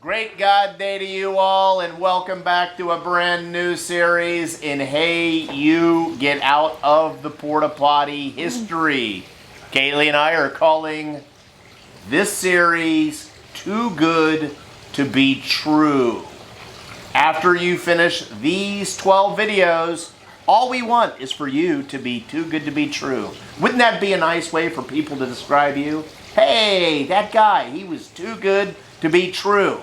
Great God Day to you all, and welcome back to a brand new series in Hey You Get Out of the Porta Potty history. Kaylee and I are calling this series Too Good to Be True. After you finish these 12 videos, all we want is for you to be too good to be true. Wouldn't that be a nice way for people to describe you? Hey, that guy, he was too good to be true.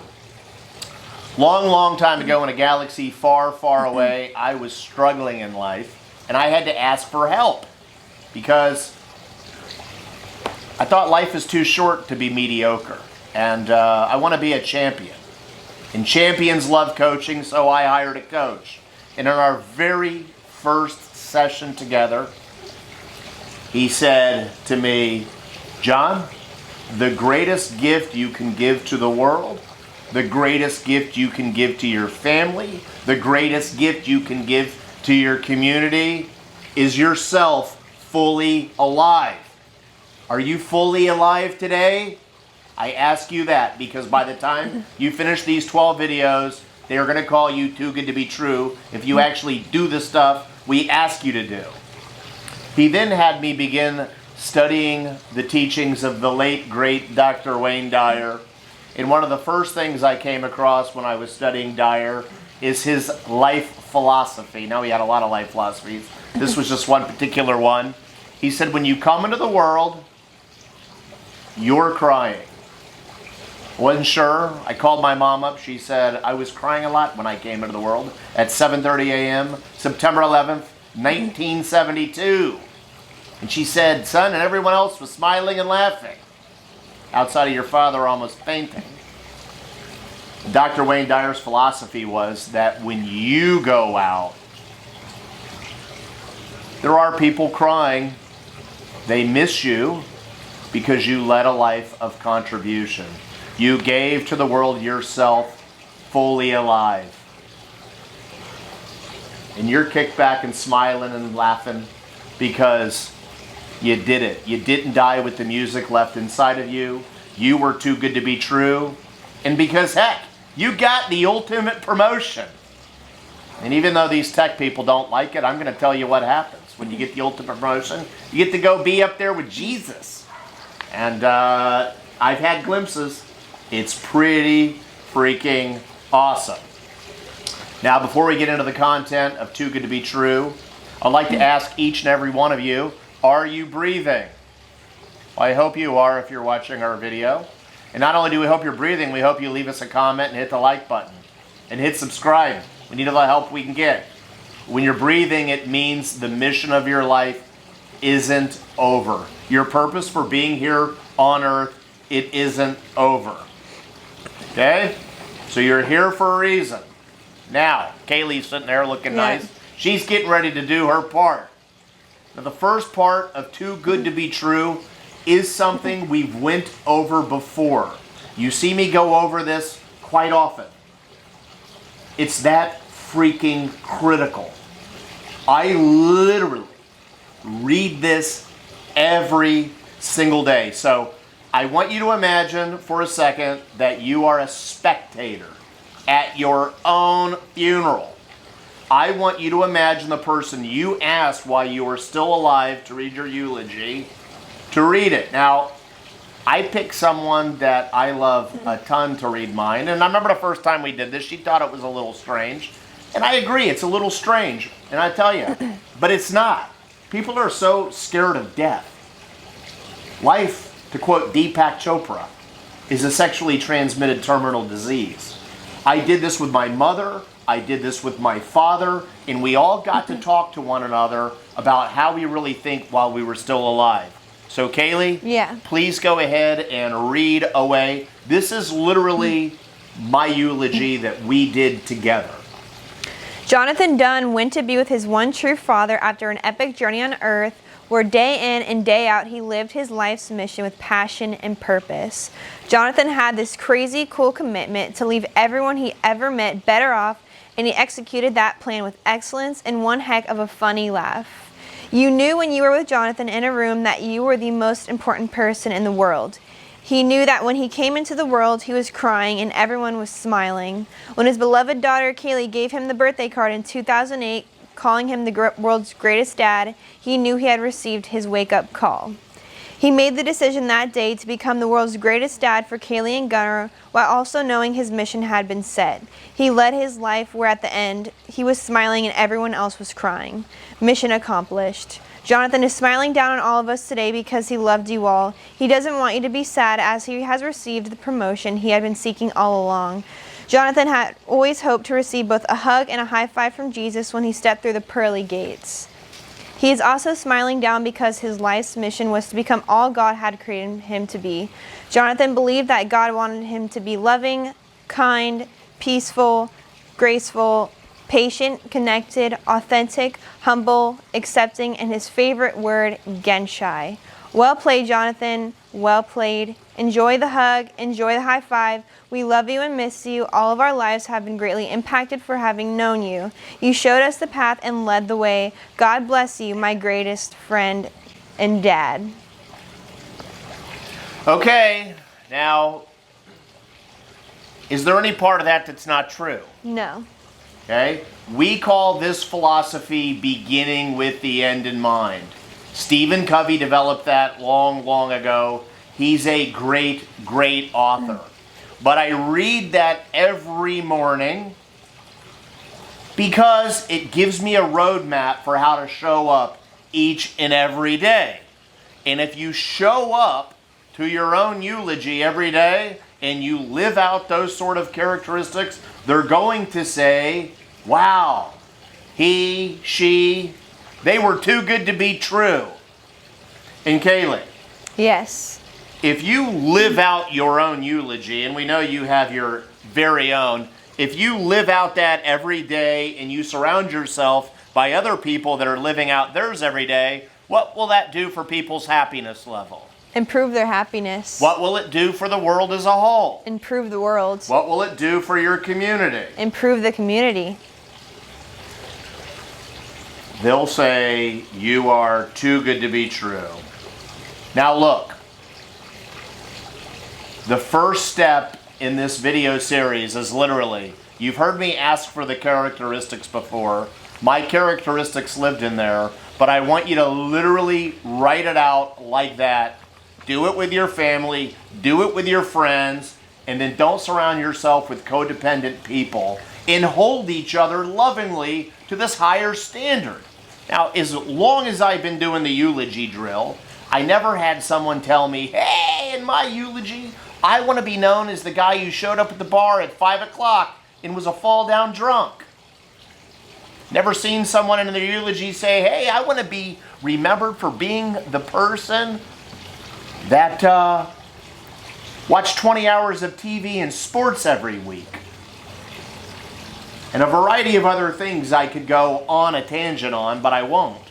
Long time ago in a galaxy far, far away, I was struggling in life, and I had to ask for help because I thought life is too short to be mediocre, and I want to be a champion. And champions love coaching, so I hired a coach. And in our very first session together, he said to me, John, the greatest gift you can give to the world, the greatest gift you can give to your family, the greatest gift you can give to your community is yourself fully alive. Are you fully alive today? I ask you that because by the time you finish these 12 videos, they are going to call you too good to be true if you actually do the stuff we ask you to do. He then had me begin studying the teachings of the late, great Dr. Wayne Dyer. And one of the first things I came across when I was studying Dyer is his life philosophy. Now, he had a lot of life philosophies. This was just one particular one. He said, when you come into the world, you're crying. Wasn't sure. I called my mom up. She said, I was crying a lot when I came into the world at 7:30 a.m., September 11th, 1972. And she said, son, and everyone else was smiling and laughing. Outside of your father almost fainting. Dr. Wayne Dyer's philosophy was that when you go out, there are people crying. They miss you because you led a life of contribution. You gave to the world yourself fully alive. And you're kicked back and smiling and laughing because you did it. You didn't die with the music left inside of you. You were too good to be true. And because, heck, you got the ultimate promotion. And even though these tech people don't like it, I'm going to tell you what happens. When you get the ultimate promotion, you get to go be up there with Jesus. And I've had glimpses. It's pretty freaking awesome. Now, before we get into the content of Too Good to Be True, I'd like to ask each and every one of you, are you breathing? Well, I hope you are if you're watching our video. And not only do we hope you're breathing, we hope you leave us a comment and hit the like button. And hit subscribe. We need all the help we can get. When you're breathing, it means the mission of your life isn't over. Your purpose for being here on earth, it isn't over. Okay? So you're here for a reason. Now, Kaylee's sitting there looking nice. She's getting ready to do her part. Now, the first part of Too Good to Be True is something we've went over before. You see me go over this quite often. It's that freaking critical. I literally read this every single day. So I want you to imagine for a second that you are a spectator at your own funeral. I want you to imagine the person you asked while you were still alive to read your eulogy, to read it. Now, I picked someone that I love a ton to read mine, and I remember the first time we did this, she thought it was a little strange. And I agree, it's a little strange, and I tell you, but it's not. People are so scared of death. Life, to quote Deepak Chopra, is a sexually transmitted terminal disease. I did this with my mother, I did this with my father, and we all got to talk to one another about how we really think while we were still alive. So Kaylee, please go ahead and read away. This is literally my eulogy that we did together. Jonathan Dunn went to be with his one true father after an epic journey on earth where day in and day out he lived his life's mission with passion and purpose. Jonathan had this crazy cool commitment to leave everyone he ever met better off, and he executed that plan with excellence and one heck of a funny laugh. You knew when you were with Jonathan in a room that you were the most important person in the world. He knew that when he came into the world, he was crying and everyone was smiling. When his beloved daughter Kaylee gave him the birthday card in 2008, calling him the world's greatest dad, he knew he had received his wake-up call. He made the decision that day to become the world's greatest dad for Kaylee and Gunnar, while also knowing his mission had been set. He led his life where at the end, he was smiling and everyone else was crying. Mission accomplished. Jonathan is smiling down on all of us today because he loved you all. He doesn't want you to be sad as he has received the promotion he had been seeking all along. Jonathan had always hoped to receive both a hug and a high five from Jesus when he stepped through the pearly gates. He is also smiling down because his life's mission was to become all God had created him to be. Jonathan believed that God wanted him to be loving, kind, peaceful, graceful, patient, connected, authentic, humble, accepting, and his favorite word, genshai. Well played, Jonathan. Well played. Enjoy the hug. Enjoy the high five. We love you and miss you. All of our lives have been greatly impacted for having known you. You showed us the path and led the way. God bless you, my greatest friend and dad. Okay, now, is there any part of that that's not true? No. Okay? We call this philosophy beginning with the end in mind. Stephen Covey developed that long, long ago. He's a great, great author. But I read that every morning because it gives me a roadmap for how to show up each and every day. And if you show up to your own eulogy every day and you live out those sort of characteristics, they're going to say, wow, he, she, they were too good to be true. And Kaylee. Yes. If you live out your own eulogy, and we know you have your very own, if you live out that every day and you surround yourself by other people that are living out theirs every day, what will that do for people's happiness level? Improve their happiness. What will it do for the world as a whole? Improve the world. What will it do for your community? Improve the community. They'll say, you are too good to be true. Now look, the first step in this video series is literally, you've heard me ask for the characteristics before. My characteristics lived in there, but I want you to literally write it out like that. Do it with your family, do it with your friends, and then don't surround yourself with codependent people and hold each other lovingly to this higher standard. Now, as long as I've been doing the eulogy drill, I never had someone tell me, hey, in my eulogy, I want to be known as the guy who showed up at the bar at 5 o'clock and was a fall-down drunk. Never seen someone in their eulogy say, hey, I want to be remembered for being the person that watched 20 hours of TV and sports every week. And a variety of other things I could go on a tangent on, but I won't.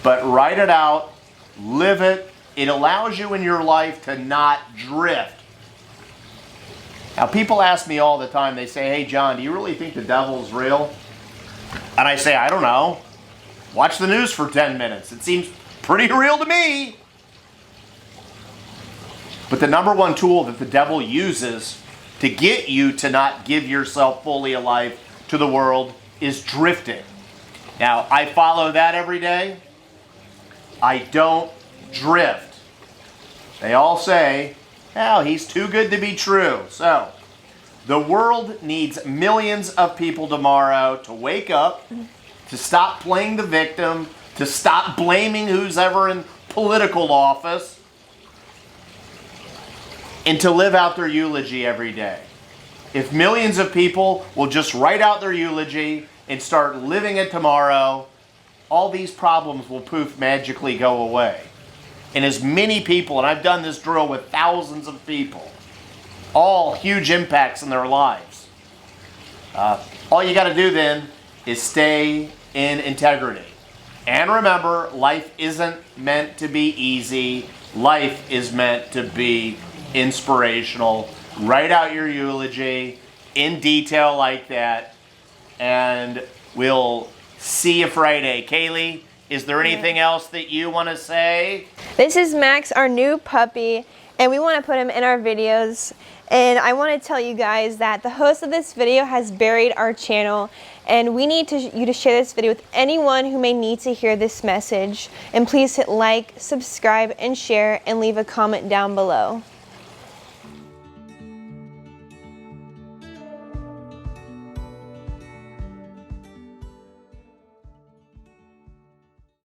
But write it out, live it. It allows you in your life to not drift. Now, people ask me all the time, they say, hey, John, do you really think the devil's real? And I say, I don't know. Watch the news for 10 minutes. It seems pretty real to me. But the number one tool that the devil uses to get you to not give yourself fully alive to the world is drifting. Now, I follow that every day. I don't drift. They all say, oh, he's too good to be true. So, the world needs millions of people tomorrow to wake up, to stop playing the victim, to stop blaming who's ever in political office, and to live out their eulogy every day. If millions of people will just write out their eulogy and start living it tomorrow, all these problems will poof magically go away. And as many people, and I've done this drill with thousands of people, all huge impacts in their lives. All you got to do then is stay in integrity. And remember, life isn't meant to be easy. Life is meant to be inspirational. Write out your eulogy in detail like that, and we'll see you Friday. Kaylee, Is there anything else that you want to say? This is Max, our new puppy, and we want to put him in our videos. And I want to tell you guys that the host of this video has buried our channel, and we need you to share this video with anyone who may need to hear this message. And please hit like, subscribe, and share, and leave a comment down below.